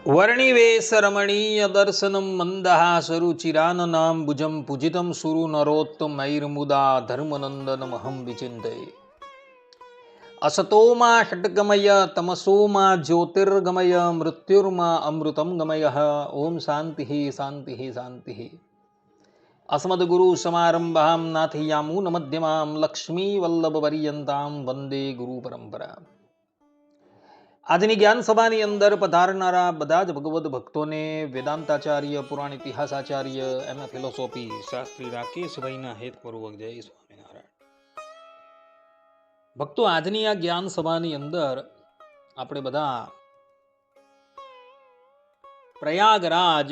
वर्णिवेशरमणीय दर्शनं मन्दहासरुचिराननां भुजं पूजितं सुरु नरोत्तमैर्मुदा धर्मनन्दनमहं विचिन्तये। असतो मा षट्गमय तमसो मा ज्योतिर्गमय मृत्युर्मा अमृतं गमयः। ओम शान्तिः शान्तिः शान्तिः। अस्मद्गुरुसमारम्भां नाथयामुनमध्यमां लक्ष्मीवल्लभपर्यन्तां वन्दे गुरुपरम्पराम्। આજની જ્ઞાન સભાની અંદર પધારનારા બધા જ ભગવદ ભક્તોને વેદાંતાચાર્ય, પુરાણ ઇતિહાસાચાર્ય, એમએ ફિલોસોફી શાસ્ત્રી રાકેશભાઈના હેતપૂર્વક જય સ્વામિનારાયણ। ભક્તો, આજની આ જ્ઞાન સભાની અંદર આપણે બધા પ્રયાગરાજ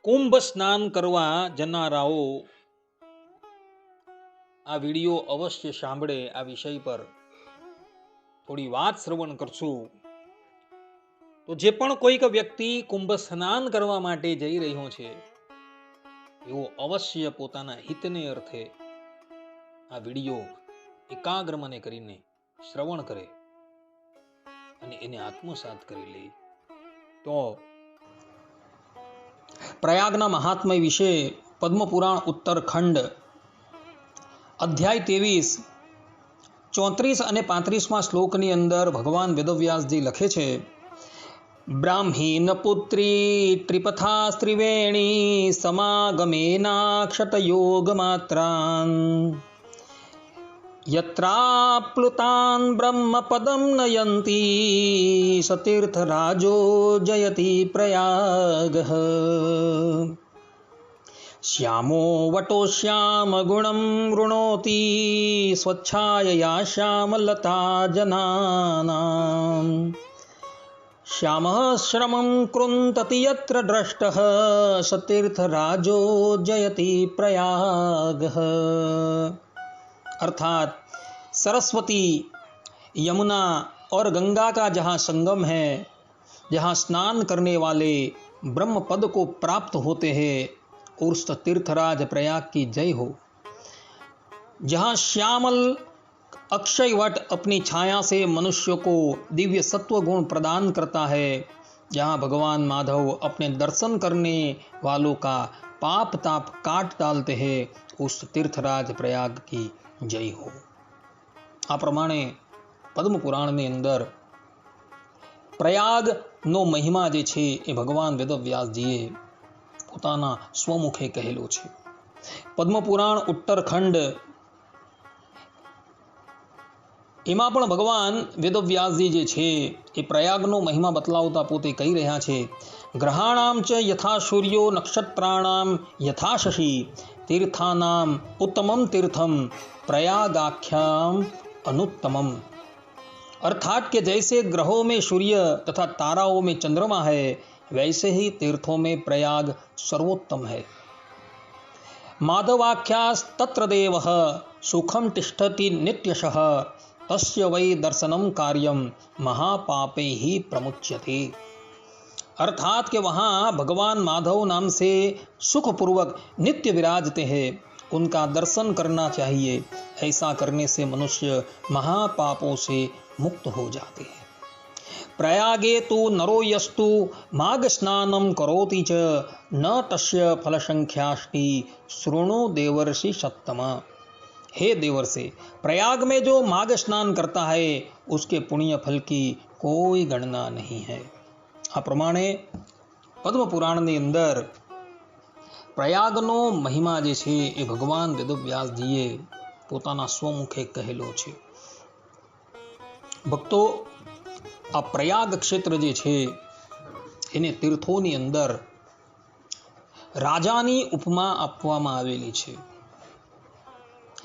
કુંભ સ્નાન કરવા જનારાઓ આ વિડીયો અવશ્ય સાંભળે, આ વિષય પર થોડી વાત શ્રવણ કરશું તો જે પણ કોઈક વ્યક્તિ કુંભ સ્નાન કરવા માટે જઈ રહ્યો છે એવો અવશ્ય પોતાના હિતને અર્થે આ વિડીયો એકાગ્ર મને કરીને શ્રવણ કરે અને એને આત્મસાત કરી લે તો પ્રયાગના મહાત્મય વિશે પદ્મપુરાણ ઉત્તરખંડ અધ્યાય 23 34 અને 35 શ્લોકની અંદર ભગવાન વેદવ્યાસજી લખે છે, બ્રાહ્મીન પુત્રી ત્રિપથા ત્રિવેણી સમાગમેનાક્ષત યોગ માત્રાન યત્રાપ્લુતાન બ્રહ્મ પદમ નયંતી સતીર્થ રાજો જયતિ પ્રયાગ શ્યામો વટો શ્યામ ગુણમ વૃણોતિ સ્વચ્છાયયા શ્યામલતા જનાનામ શ્યામ શ્રમં કૃંતતિ યત્ર દ્રષ્ટઃ સતીર્થ રાજો જયતિ પ્રયાગ। अर्थात सरस्वती यमुना और गंगा का जहाँ संगम है, जहाँ स्नान करने वाले ब्रह्म पद को प्राप्त होते हैं, उस तीर्थराज प्रयाग की जय हो। जहाँ श्यामल अक्षय वट अपनी छाया से मनुष्य को दिव्य सत्व गुण प्रदान करता है, जहाँ भगवान माधव अपने दर्शन करने वालों का पाप ताप काट डालते हैं, उस तीर्थराज प्रयाग की जय हो। आ प्रमाणे पद्म पुराण ने अंदर प्रयाग नो महिमा जे छे ए भगवान वेदव्यासजीए પોતાના સ્વમુખે કહેલો છે। પદ્મપુરાણ ઉત્તરખંડ એમાં પણ ભગવાન વેદવ્યાસજી જે છે એ પ્રયાગનો મહિમા બતલાવતા પોતે કહી રહ્યા છે, ગ્રહાણામ ચ યથા સૂર્યો નક્ષત્રાણામ યથા શશી તીર્થાનામ ઉત્તમમ તીર્થમ प्रयागाख्याम अनुत्तमम। अर्थात कि जैसे ग्रहों में सूर्य तथा ताराओं में चंद्रमा है, वैसे ही तीर्थों में प्रयाग सर्वोत्तम है। माधवाख्यास तत्र देवः सुखम तिष्ठति नित्यशः तस्य वै दर्शनम कार्यम महापापे ही प्रमुच्यते। अर्थात कि वहाँ भगवान माधव नाम से सुखपूर्वक नित्य विराजते हैं, उनका दर्शन करना चाहिए। ऐसा करने से मनुष्य महापापों से मुक्त हो जाते हैं। प्रयागे तु नरो यस्तु माघ स्नानम करोति च न तस्य फल संख्याष्टि शृणु देवर्षि सत्तमा। हे देवर्षि, प्रयाग में जो माघ स्नान करता है उसके पुण्य फल की कोई गणना नहीं है। आ प्रमाणे पद्म पुराण ने अंदर પ્રયાગનો મહિમા જે છે એ ભગવાન વેદવ્યાસજીએ પોતાના સ્વમુખે કહેલો છે। ભક્તો, આ પ્રયાગ ક્ષેત્ર જે છે એને તીર્થોની અંદર રાજાની ઉપમા આપવામાં આવેલી છે।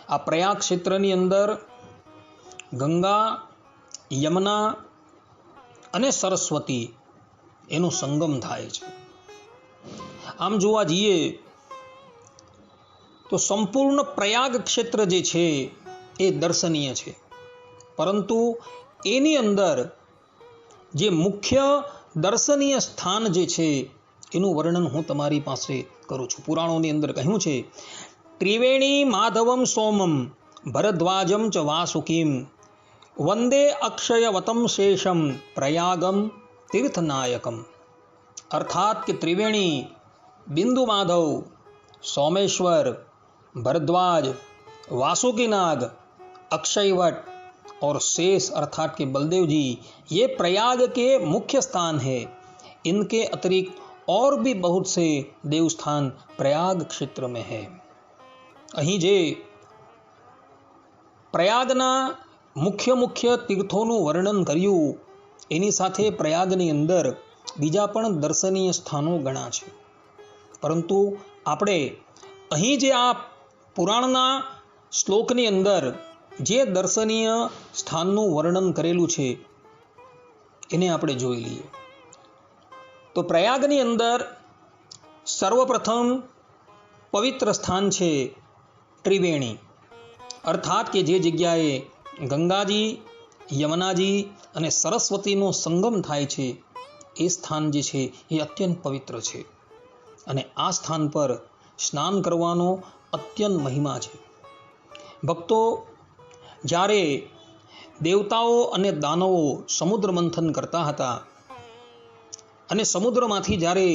આ પ્રયાગ ક્ષેત્રની અંદર ગંગા, યમુના અને સરસ્વતી એનો સંગમ થાય છે। આમ જોવા જઈએ તો સંપૂર્ણ પ્રયાગ ક્ષેત્ર જે છે એ દર્શનીય છે, પરંતુ એની અંદર જે મુખ્ય દર્શનીય સ્થાન જે છે એનું વર્ણન હું તમારી પાસે કરું છું। પુરાણોની અંદર કહ્યું છે, ત્રિવેણી માધવમ સોમમ ભરદ્વાજમ ચ વાસુકીમ વંદે અક્ષયવતમ શેષમ પ્રયાગમ तीर्थनायकम अर्थात कि त्रिवेणी, बिंदु माधव, सोमेश्वर, भरद्वाज, वासुकीनाग, अक्षयवट और शेष अर्थात के बलदेव जी, ये प्रयाग के मुख्य स्थान है। इनके अतिरिक्त और भी बहुत से देवस्थान प्रयाग क्षेत्र में है। અહીં જે પ્રયાગના મુખ્ય તીર્થોનું વર્ણન કર્યું, એની સાથે પ્રયાગની અંદર બીજા પણ દર્શનીય સ્થાનો ઘણા છે, પરંતુ આપણે અહીં જે આ પુરાણના શ્લોકની અંદર જે દર્શનીય સ્થાનનું વર્ણન કરેલું છે એને આપણે જોઈ લઈએ. તો પ્રયાગની અંદર સર્વપ્રથમ પવિત્ર સ્થાન છે ત્રિવેણી, અર્થાત કે જે જગ્યાએ ગંગાજી, યમુનાજી અને સરસ્વતીનો સંગમ થાય છે, એ સ્થાન જે છે એ અત્યંત પવિત્ર છે અને આ સ્થાન પર સ્નાન કરવાનો અત્યંત મહિમા છે. ભક્તો, જ્યારે દેવતાઓ અને દાનવો સમુદ્ર મંથન કરતા હતા અને સમુદ્રમાંથી જ્યારે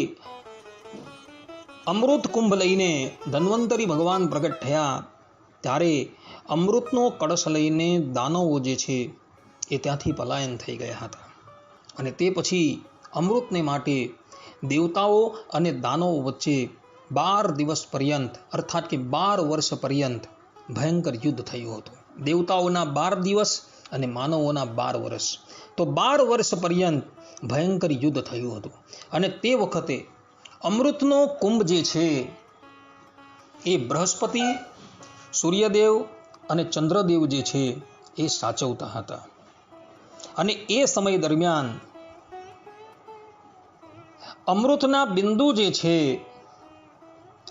અમૃત કુંભ લઈને ધન્વંતરી ભગવાન પ્રગટ થયા, ત્યારે અમૃતનો કળશ લઈને દાનવો જે છે એ ત્યાંથી પલાયન થઈ ગયા હતા અને તે પછી અમૃતને માટે દેવતાઓ અને દાનવો વચ્ચે 12 દિવસ પર્યંત અર્થાત કે 12 વર્ષ પર્યંત ભયંકર યુદ્ધ થયું હતું. દેવતાઓના 12 દિવસ અને માનવોના 12 વર્ષ, તો 12 વર્ષ પર્યંત ભયંકર યુદ્ધ થયું હતું અને તે વખતે અમૃતનો કુંભ જે છે એ બૃહસ્પતિ, સૂર્યદેવ અને ચંદ્રદેવ જે છે એ સાચવતા હતા અને એ સમય દરમિયાન અમૃતના બિંદુ જે છે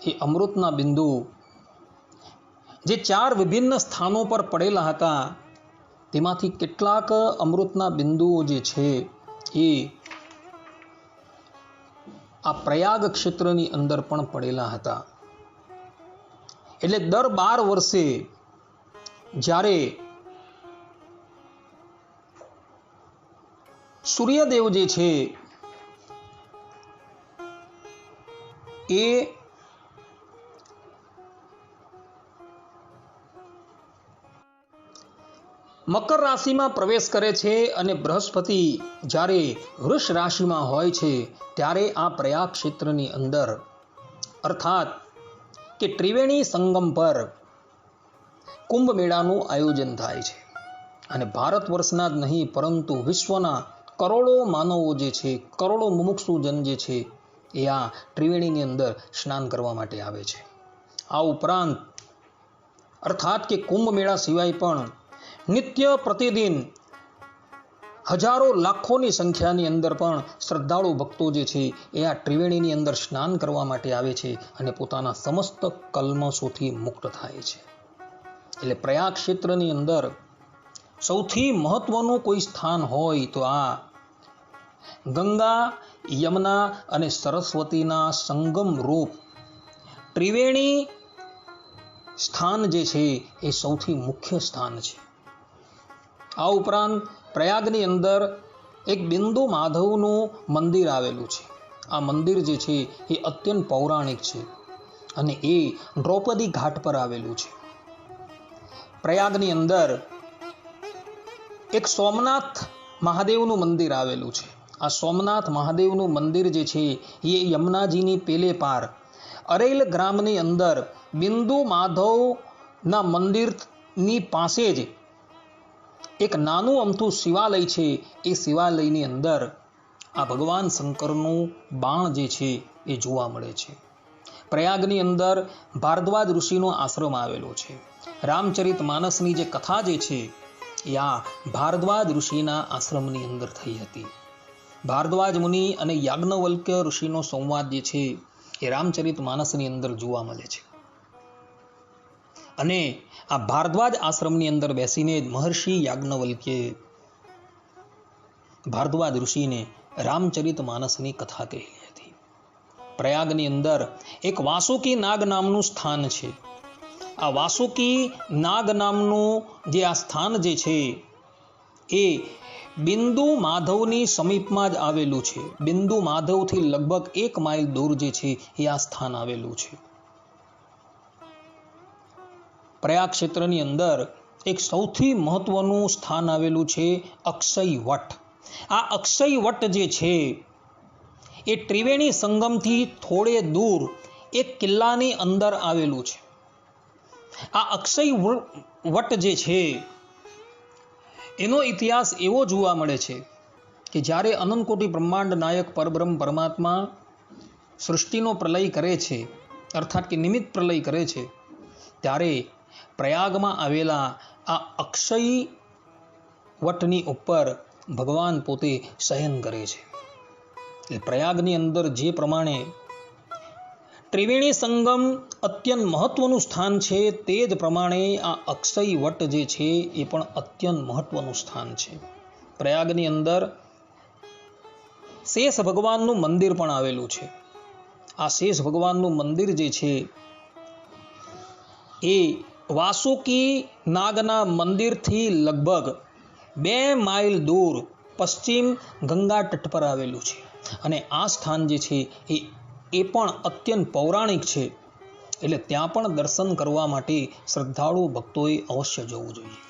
એ અમૃતના બિંદુ જે 4 વિભિન્ન સ્થાનો પર પડેલા હતા, તેમાંથી કેટલાક અમૃતના બિંદુઓ જે છે એ આ પ્રયાગ ક્ષેત્રની અંદર પણ પડેલા હતા. એટલે દર 12 વર્ષે જ્યારે સૂર્યદેવ જે છે એ મકર રાશિમાં પ્રવેશ કરે છે અને બૃહસ્પતિ જ્યારે વૃષ રાશિમાં હોય છે, ત્યારે આ પ્રયાગ ક્ષેત્રની અંદર અર્થાત કે ત્રિવેણી સંગમ પર કુંભ મેળાનું આયોજન થાય છે અને ભારત વર્ષના જ નહીં પરંતુ વિશ્વના કરોડો માનવો જે છે, કરોડો મુમુક્ષુજન જે છે એ આ ત્રિવેણીની અંદર સ્નાન કરવા માટે આવે છે. આ ઉપરાંત અર્થાત કે કુંભ મેળા સિવાય પણ નિત્ય પ્રતિદિન હજારો લાખોની સંખ્યાની અંદર પણ શ્રદ્ધાળુ ભક્તો જે છે એ આ ત્રિવેણીની અંદર સ્નાન કરવા માટે આવે છે અને પોતાના સમસ્ત કલ્મશોથી મુક્ત થાય છે. એટલે પ્રયાગ ક્ષેત્રની અંદર સૌથી મહત્વનું કોઈ સ્થાન હોય તો આ ગંગા, યમુના અને સરસ્વતીના સંગમ રૂપ ત્રિવેણી સ્થાન જે છે એ સૌથી મુખ્ય સ્થાન છે. આ ઉપરાંત પ્રયાગની અંદર એક બિંદુ માધવનું મંદિર આવેલું છે. આ મંદિર જે છે એ અત્યંત પૌરાણિક છે અને એ દ્રૌપદી ઘાટ પર આવેલું છે. પ્રયાગની અંદર એક સોમનાથ મહાદેવનું મંદિર આવેલું છે. આ સોમનાથ મહાદેવનું મંદિર જે છે એ યમુનાજીની પેલે પાર અરેલ ગ્રામની અંદર બિંદુ માધવના મંદિરની પાસે જ એક નાનું અમથું શિવાલય છે. એ શિવાલયની અંદર આ ભગવાન શંકરનું બાણ જે છે એ જોવા મળે છે. પ્રયાગની અંદર ભારદ્વાજ ઋષિનો આશ્રમ આવેલો છે. રામચરિત માનસની જે કથા જે છે એ આ ભારદ્વાજ ઋષિના આશ્રમની અંદર થઈ હતી. ભારદ્વાજ મુનિ અને યાજ્ઞવલ્ક્ય ઋષિનો સંવાદ જે છે એ રામચરિત માનસની અંદર જોવા મળે છે અને આ ભારદ્વાજ આશ્રમની અંદર બેસીને મહર્ષિ યાજ્ઞવલ્ક્યે ભારદ્વાજ ઋષિને રામચરિત માનસની કથા કહેલી હતી. પ્રયાગની અંદર એક વાસુકી નાગ નામનું સ્થાન છે. આ વાસુકી નાગ નામનું જે આ સ્થાન જે છે એ બિંદુ માધવની સમીપમાં જ આવેલું છે. બિંદુ માધવથી લગભગ 1 માઇલ દૂર જે છે એ આ સ્થાન આવેલું છે. પ્રયાગ ક્ષેત્રની અંદર એક સૌથી મહત્વનું સ્થાન આવેલું છે અક્ષય વટ. આ અક્ષય વટ જે છે એ ત્રિવેણી સંગમથી થોડે દૂર એક કિલ્લાની અંદર આવેલું છે. આ અક્ષય વટ જે છે એનો ઇતિહાસ એવો જોવા મળે છે કે જ્યારે અનંતકોટી બ્રહ્માંડ નાયક પરબ્રહ્મ પરમાત્મા સૃષ્ટિનો પ્રલય કરે છે, અર્થાત કે નિમિત્ત પ્રલય કરે છે, ત્યારે પ્રયાગમાં આવેલા આ અક્ષય વટની ઉપર ભગવાન પોતે શયન કરે છે. પ્રયાગની અંદર જે પ્રમાણે ત્રિવેણી સંગમ અત્યંત મહત્વનું સ્થાન છે, તે જ પ્રમાણે આ અક્ષય વટ જે છે એ પણ અત્યંત મહત્વનું સ્થાન છે. પ્રયાગની અંદર શેષ ભગવાનનું મંદિર પણ આવેલું છે. આ શેષ ભગવાનનું મંદિર જે છે એ વાસુકી નાગના મંદિરથી લગભગ 2 માઇલ દૂર પશ્ચિમ ગંગા તટ પર આવેલું છે. અને આ સ્થાન જે છે એ પણ અત્યંત પૌરાણિક છે. એટલે ત્યાં પણ દર્શન કરવા માટે શ્રદ્ધાળુ ભક્તોએ અવશ્ય જવું જોઈએ.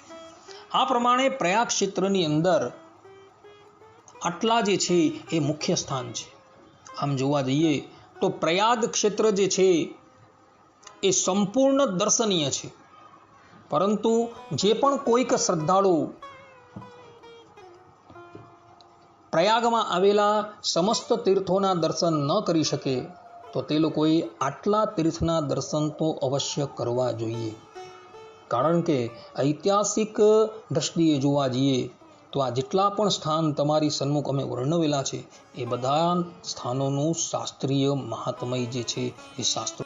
આ પ્રમાણે પ્રયાગ ક્ષેત્રની અંદર આટલા જે છે એ મુખ્ય સ્થાન છે. આમ જોવા જઈએ તો પ્રયાગ ક્ષેત્ર જે છે એ સંપૂર્ણ દર્શનીય છે. પરંતુ જે પણ કોઈક શ્રદ્ધાળુ પ્રયાગમાં આવેલા સમસ્ત તીર્થોના દર્શન ન કરી શકે તો તે લોકોએ આટલા તીર્થના દર્શન તો અવશ્ય કરવા જોઈએ. કારણ કે ઐતિહાસિક દ્રષ્ટિએ જોવા જઈએ તો આ જેટલા પણ સ્થાન તમારી સન્મુખ અમે વર્ણવેલા છે એ બધા સ્થાનોનું શાસ્ત્રીય મહાત્મય જે છે એ શાસ્ત્રો.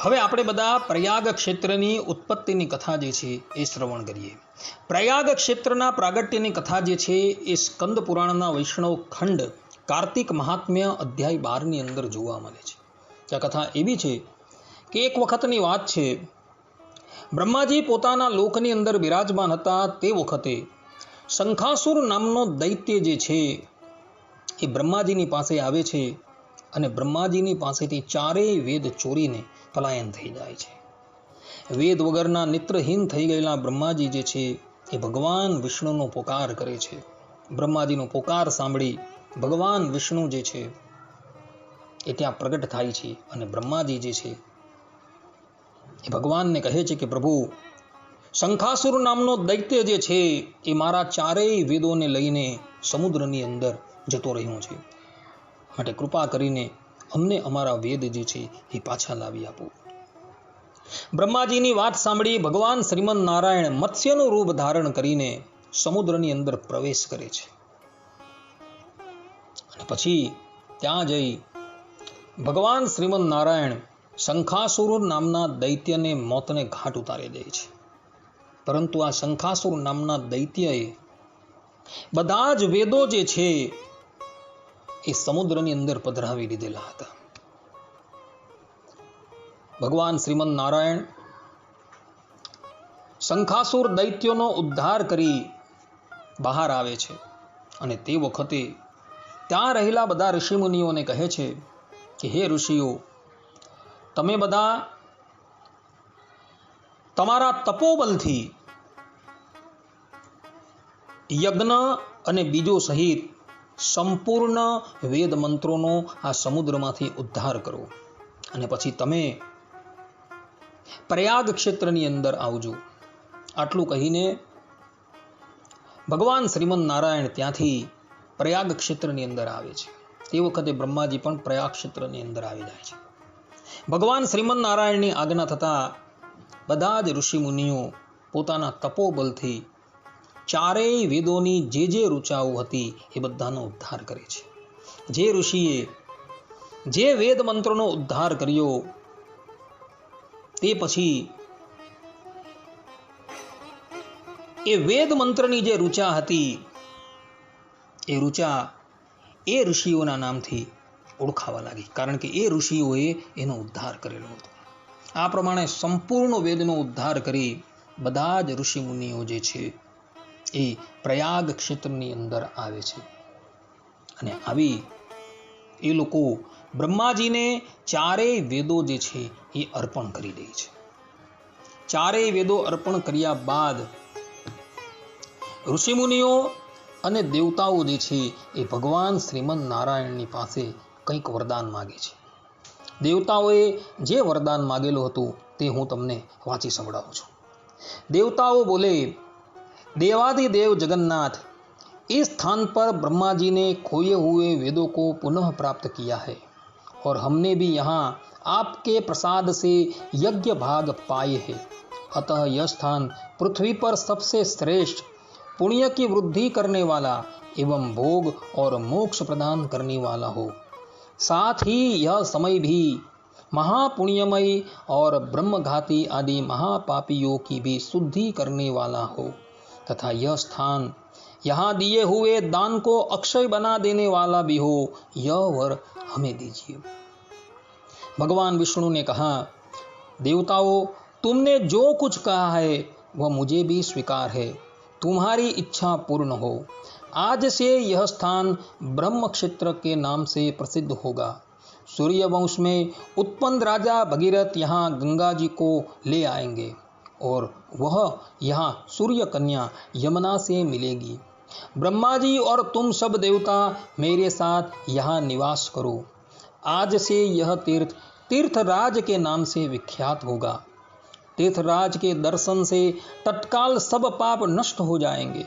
હવે આપણે બધા પ્રયાગ ક્ષેત્રની ઉત્પત્તિની કથા જે છે એ શ્રવણ કરીએ. પ્રયાગ ક્ષેત્રના પ્રાગટ્યની કથા જે છે એ સ્કંદ પુરાણના વૈષ્ણવ ખંડ કાર્તિક મહાત્મ્ય અધ્યાય 12 ની અંદર જોવા મળે છે. આ કથા એવી છે કે એક વખતની વાત છે, બ્રહ્માજી પોતાના લોકની અંદર બિરાજમાન હતા તે વખતે શંખાસુર નામનો દૈત્ય જે છે એ બ્રહ્માજીની પાસે આવે છે અને બ્રહ્માજીની પાસેથી 4 વેદ ચોરીને પલાયન થઈ જાય છે. વેદ વગરના નેત્રહીન થઈ ગયેલા બ્રહ્માજી જે છે એ ભગવાન વિષ્ણુનો પોકાર કરે છે. બ્રહ્માજીનો પોકાર સાંભળી ભગવાન વિષ્ણુ જે છે એ ત્યાં પ્રગટ થાય છે અને બ્રહ્માજી જે છે એ ભગવાનને કહે છે કે પ્રભુ, શંખાસુર નામનો દૈત્ય જે છે એ મારા 4 વેદોને લઈને સમુદ્રની અંદર જતો રહ્યો છે, માટે કૃપા કરીને અમને અમારા વેદ જે છે એ પાછા લાવી આપો. બ્રહ્માજીની વાત સાંભળી ભગવાન શ્રીમન નારાયણ મત્સ્યનું રૂપ ધારણ કરીને સમુદ્રની અંદર પ્રવેશ કરે છે. અને પછી ત્યાં જઈ ભગવાન શ્રીમન નારાયણ શંખાસુર નામના દૈત્યને મોતને ઘાટ ઉતારી દે છે. પરંતુ આ શંખાસુર નામના દૈત્યએ બધા જ વેદો જે છે એ સમુદ્રની અંદર પધરાવી દીધેલા હતા. ભગવાન શ્રીમન નારાયણ શંખાસુર દૈત્યનો ઉદ્ધાર કરી બહાર આવે છે અને તે વખતે ત્યાં રહેલા બધા ઋષિમુનિઓને કહે છે કે હે ઋષિઓ, તમે બધા તમારા તપોબલથી યજ્ઞ અને બીજો સહિત સંપૂર્ણ વેદ મંત્રોનો આ સમુદ્રમાંથી ઉદ્ધાર કરો અને પછી તમે પ્રયાગ ક્ષેત્રની અંદર આવજો. આટલું કહીને ભગવાન શ્રીમન નારાયણ ત્યાંથી પ્રયાગ ક્ષેત્રની અંદર આવે છે. તે વખતે બ્રહ્માજી પણ પ્રયાગ ક્ષેત્રની અંદર આવી જાય છે. ભગવાન શ્રીમન નારાયણની આજ્ઞા થતાં બધા જ ઋષિ મુનિઓ પોતાના તપોબલથી 4 વેદોની જે ઋચાઓ હતી એ બધાનો ઉદ્ધાર કરે છે. જે ઋષિએ જે વેદ મંત્રોનો ઉદ્ધાર કર્યો તે પછી એ વેદ મંત્રની જે ઋચા હતી એ ઋચા એ ઋષિઓના નામથી ઓળખાવા લાગી, કારણ કે એ ઋષિઓએ એનો ઉદ્ધાર કરેલો હતો. આ પ્રમાણે સંપૂર્ણ વેદનો ઉદ્ધાર કરી બધા જ ઋષિ મુનિઓ જે છે એ પ્રયાગ ક્ષેત્રની અંદર આવે છે અને આવી એ લોકો બ્રહ્માજીને ચારેય વેદો જે છે એ અર્પણ કરી દે છે. ચારેય વેદો અર્પણ કર્યા બાદ ઋષિમુનિઓ અને દેવતાઓ જે છે એ ભગવાન શ્રીમદ નારાયણની પાસે કંઈક વરદાન માગે છે. દેવતાઓએ જે વરદાન માગેલું હતું તે હું તમને વાંચી સંભળાવું છું. देवताओं बोले, देवादिदेव जगन्नाथ, इस स्थान पर ब्रह्मा जी ने खोए हुए वेदों को पुनः प्राप्त किया है और हमने भी यहाँ आपके प्रसाद से यज्ञ भाग पाए हैं. अतः यह स्थान पृथ्वी पर सबसे श्रेष्ठ पुण्य की वृद्धि करने वाला एवं भोग और मोक्ष प्रदान करने वाला हो. साथ ही यह समय भी महापुण्यमय और ब्रह्मघाती आदि महापापियों की भी शुद्धि करने वाला हो तथा यह स्थान यहाँ दिए हुए दान को अक्षय बना देने वाला भी हो. यह वर हमें दीजिए. भगवान विष्णु ने कहा, देवताओं, तुमने जो कुछ कहा है वह मुझे भी स्वीकार है. तुम्हारी इच्छा पूर्ण हो. आज से यह स्थान ब्रह्म क्षेत्र के नाम से प्रसिद्ध होगा. सूर्य वंश में उत्पन्न राजा भगीरथ यहाँ गंगा जी को ले आएंगे और वह यहाँ सूर्य कन्या यमुना से मिलेगी. ब्रह्मा जी और तुम सब देवता मेरे साथ यहाँ निवास करो. आज से यह तीर्थ तीर्थराज के नाम से विख्यात होगा. तीर्थराज के दर्शन से तत्काल सब पाप नष्ट हो जाएंगे.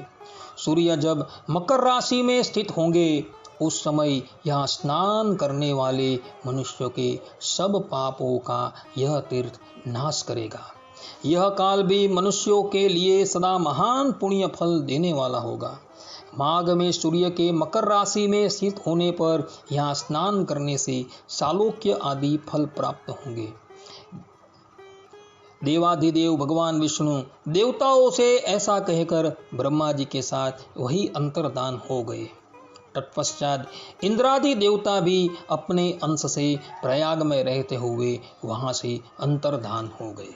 सूर्य जब मकर राशि में स्थित होंगे उस समय यहाँ स्नान करने वाले मनुष्यों के सब पापों का यह तीर्थ नाश करेगा. यह काल भी मनुष्यों के लिए सदा महान पुण्य फल देने वाला होगा. माघ में सूर्य के मकर राशि में स्थित होने पर यहाँ स्नान करने से सालोक्य आदि फल प्राप्त होंगे. देवाधिदेव भगवान विष्णु देवताओं से ऐसा कहकर ब्रह्मा जी के साथ वही अंतर्धान हो गए. तत्पश्चात इंद्रादि देवता भी अपने अंश से प्रयाग में रहते हुए वहां से अंतर्धान हो गए.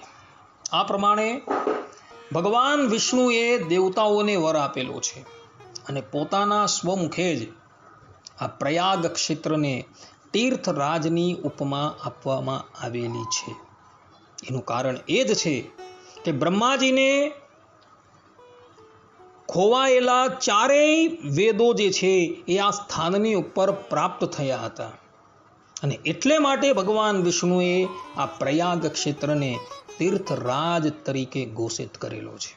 आ प्रमाणे भगवान विष्णुए देवताओने वर आपेलो छे અને પોતાના સ્વમુખે જ આ પ્રયાગ ક્ષેત્રને તીર્થરાજની ઉપમા આપવામાં આવેલી છે. એનું કારણ એ જ છે કે બ્રહ્માજીને ખોવાયેલા ચારેય વેદો જે છે એ આ સ્થાનની ઉપર પ્રાપ્ત થયા હતા અને એટલે માટે ભગવાન વિષ્ણુએ આ પ્રયાગ ક્ષેત્રને તીર્થરાજ તરીકે ઘોષિત કરેલો છે.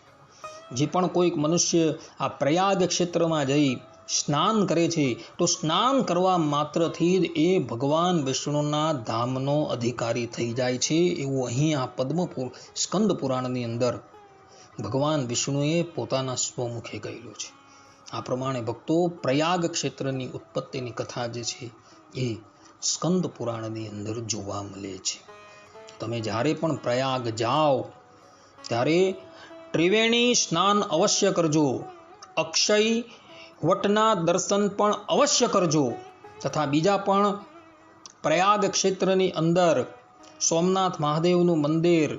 જે પણ કોઈક મનુષ્ય આ પ્રયાગ ક્ષેત્રમાં જઈ સ્નાન કરે છે તો સ્નાન કરવા માત્રથી જ એ ભગવાન વિષ્ણુના ધામનો અધિકારી થઈ જાય છે. એવું અહીં આ પદ્મપુર સ્કંદ પુરાણની અંદર ભગવાન વિષ્ણુએ પોતાના સ્વમુખે કહેલું છે. આ પ્રમાણે ભક્તો પ્રયાગ ક્ષેત્રની ઉત્પત્તિની કથા જે છે એ સ્કંદ પુરાણની અંદર જોવા મળે છે. તમે જ્યારે પણ પ્રયાગ જાઓ ત્યારે ત્રિવેણી સ્નાન અવશ્ય કરજો. અક્ષય વટના દર્શન પણ અવશ્ય કરજો તથા બીજા પણ પ્રયાગ ક્ષેત્રની અંદર સોમનાથ મહાદેવનું મંદિર,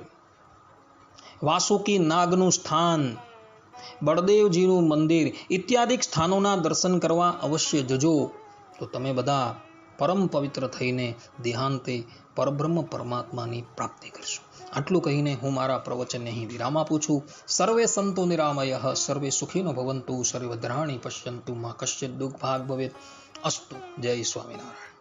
વાસુકી નાગનું સ્થાન, બળદેવજીનું મંદિર ઇત્યાદિ સ્થાનોના દર્શન કરવા અવશ્ય જજો. તો તમે બધા પરમ પવિત્ર થઈને દેહાંતે પરબ્રહ્મ પરમાત્માની પ્રાપ્તિ કરશો. આટલું કહીને હું મારા પ્રવચનને અહીં વિરામ આપું છું. સર્વે સંતો નિરામયઃ, સર્વે સુખીનો ભવંતુ, સર્વે ભદ્રાણિ પશ્યન્તુ, મા કશ્ચિત દુઃખ ભાગ ભવેત. અસ્તુ. જય સ્વામિનારાયણ.